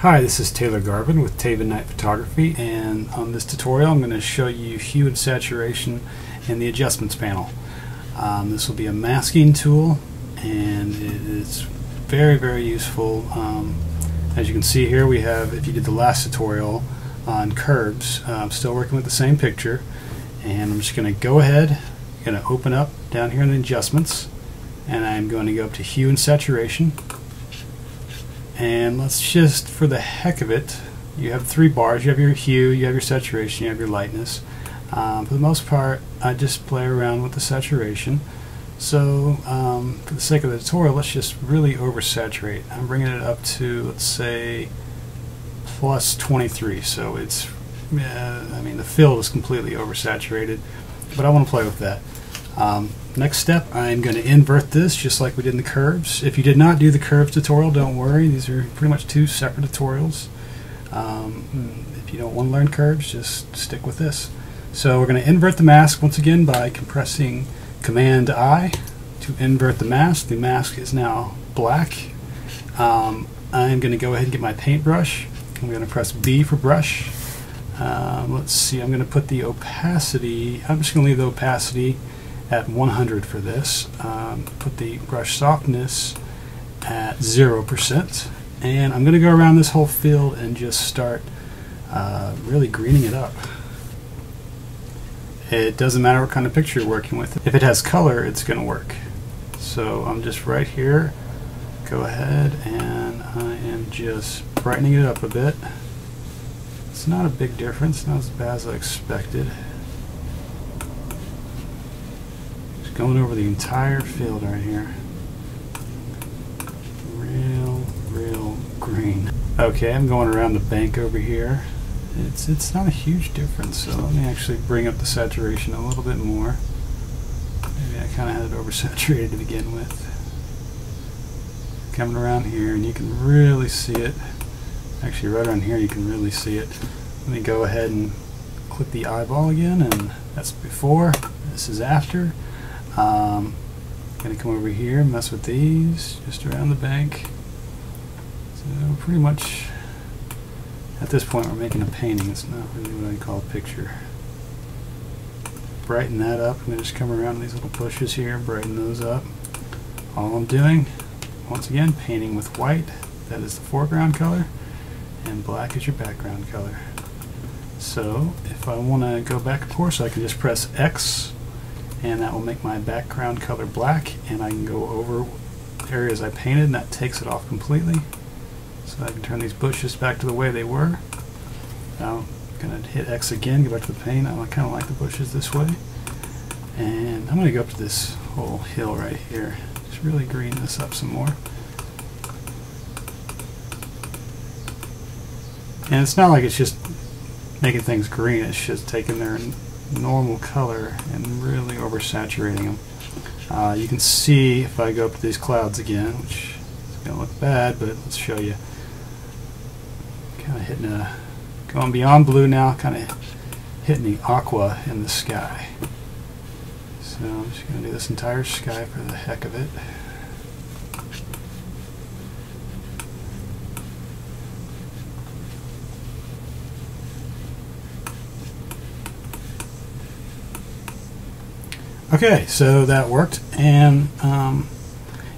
Hi, this is Taylor Garvin with Taven Night Photography, and on this tutorial I'm going to show you hue and saturation in the adjustments panel. This will be a masking tool, and it is very useful. As you can see here, we have, if you did the last tutorial on curves, I'm still working with the same picture, and I'm just going to go ahead, going to open up down here in the adjustments, and I'm going to go up to hue and saturation. And let's just, for the heck of it, you have three bars. You have your hue, you have your saturation, you have your lightness. For the most part, I just play around with the saturation. So for the sake of the tutorial, let's just really oversaturate. I'm bringing it up to, let's say, plus 23. So it's, I mean, the field is completely oversaturated, but I want to play with that. Next step, I'm going to invert this just like we did in the curves. If you did not do the curves tutorial, don't worry. These are pretty much two separate tutorials. If you don't want to learn curves, just stick with this. So we're going to invert the mask once again by compressing Command I to invert the mask. The mask is now black. I'm going to go ahead and get my paintbrush. I'm going to press B for brush. Let's see, I'm going to put the opacity, I'm just going to leave the opacity at 100 for this. Put the brush softness at 0%, and I'm going to go around this whole field and just start really greening it up. It doesn't matter what kind of picture you're working with. If it has color, it's going to work. So I'm just right here, go ahead, and I am just brightening it up a bit. It's not a big difference, not as bad as I expected. Going over the entire field right here. Real green. Okay, I'm going around the bank over here. It's not a huge difference, so let me actually bring up the saturation a little bit more. Maybe I kind of had it oversaturated to begin with. Coming around here, and you can really see it. Actually, right around here you can really see it. Let me go ahead and click the eyeball again, and that's before. This is after. I'm going to come over here, mess with these, just around the bank. So pretty much, at this point we're making a painting. It's not really what I call a picture. Brighten that up. I'm going to just come around these little bushes here, brighten those up. All I'm doing, once again, painting with white. That is the foreground color, and black is your background color. So if I want to go back, of course, I can just press X, and that will make my background color black, and I can go over areas I painted, and that takes it off completely. So I can turn these bushes back to the way they were. Now I'm going to hit X again, go back to the paint. I kind of like the bushes this way. And I'm going to go up to this whole hill right here. Just really green this up some more. And it's not like it's just making things green, it's just taking their normal color and really oversaturating them. You can see if I go up to these clouds again, which is going to look bad, but let's show you. Kind of hitting going beyond blue now, kind of hitting the aqua in the sky. So I'm just going to do this entire sky for the heck of it. Okay, so that worked, and you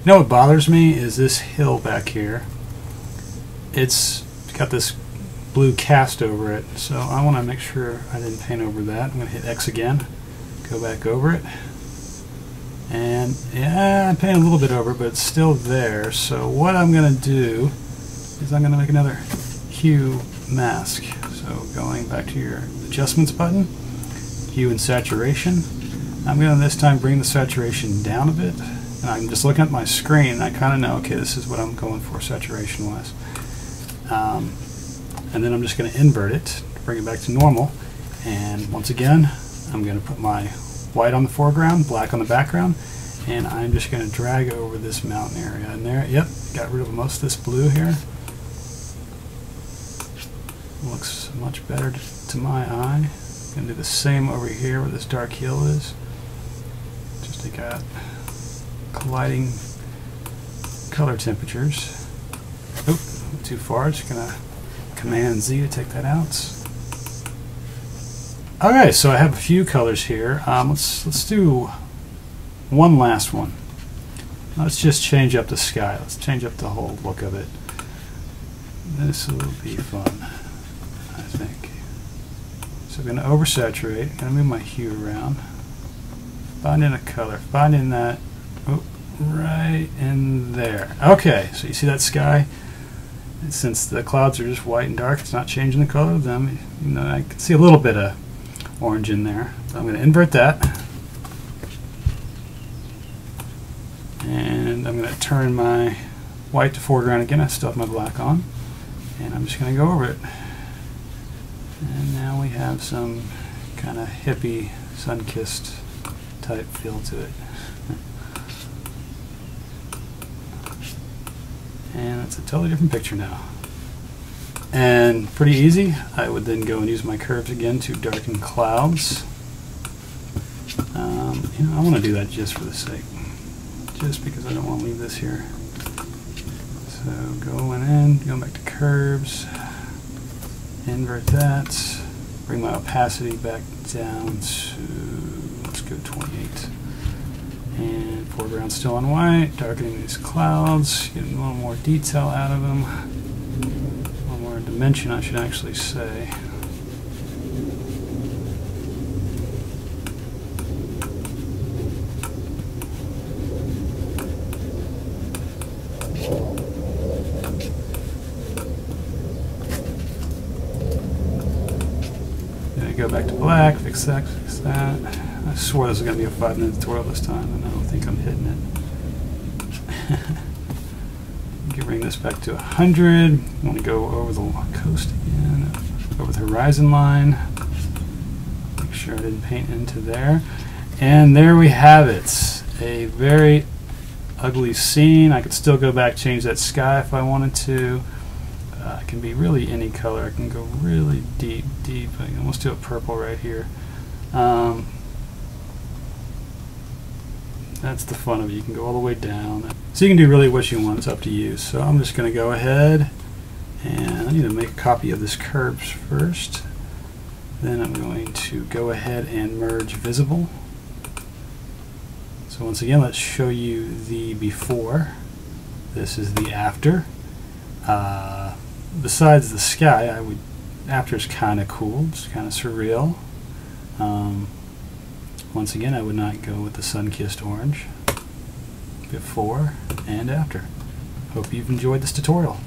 know what bothers me is this hill back here. It's got this blue cast over it, so I want to make sure I didn't paint over that. I'm going to hit X again, go back over it, and yeah, I painted a little bit over, but it's still there. So what I'm going to do is I'm going to make another hue mask. So going back to your adjustments button, hue and saturation. I'm going to this time bring the saturation down a bit, and I'm just looking at my screen and I kind of know, okay, this is what I'm going for saturation wise. And then I'm just going to invert it, bring it back to normal, and once again I'm going to put my white on the foreground, black on the background, and I'm just going to drag over this mountain area. And there, yep, got rid of most of this blue here. Looks much better to my eye. Going to do the same over here where this dark hill is. Just take out colliding color temperatures. Oop, too far. Just gonna Command Z to take that out. Okay, so I have a few colors here. Let's do one last one. Let's just change up the sky. Let's change up the whole look of it. This will be fun, I think. So I'm going to oversaturate. Going to move my hue around. Finding a color. Finding that right in there. Okay, so you see that sky? And since the clouds are just white and dark, it's not changing the color of them. You know, I can see a little bit of orange in there. So I'm going to invert that. And I'm going to turn my white to foreground again. I still have my black on. And I'm just going to go over it. And now we have some kind of hippie, sun-kissed type feel to it. And it's a totally different picture now. And pretty easy. I would then go and use my curves again to darken clouds. You know, I want to do that just for the sake. Just because I don't want to leave this here. So going in, going back to curves, invert that, bring my opacity back down to, let's go 28. And foreground still on white, darkening these clouds, getting a little more detail out of them. A little more dimension, I should actually say. Go back to black, fix that, fix that. I swore this was going to be a 5-minute tutorial this time, and I don't think I'm hitting it. You can bring this back to 100. You want to go over the coast again, over the horizon line. Make sure I didn't paint into there. And there we have it. A very ugly scene. I could still go back, change that sky if I wanted to. It can be really any color. I can go really deep. I can almost do a purple right here. That's the fun of it. You can go all the way down. So you can do really what you want. It's up to you. So I'm just going to go ahead and I need to make a copy of this curves first. Then I'm going to go ahead and merge visible. So once again, let's show you the before. This is the after. Besides the sky, after is kind of cool. It's kind of surreal. Once again, I would not go with the sun-kissed orange. Before and after. Hope you've enjoyed this tutorial.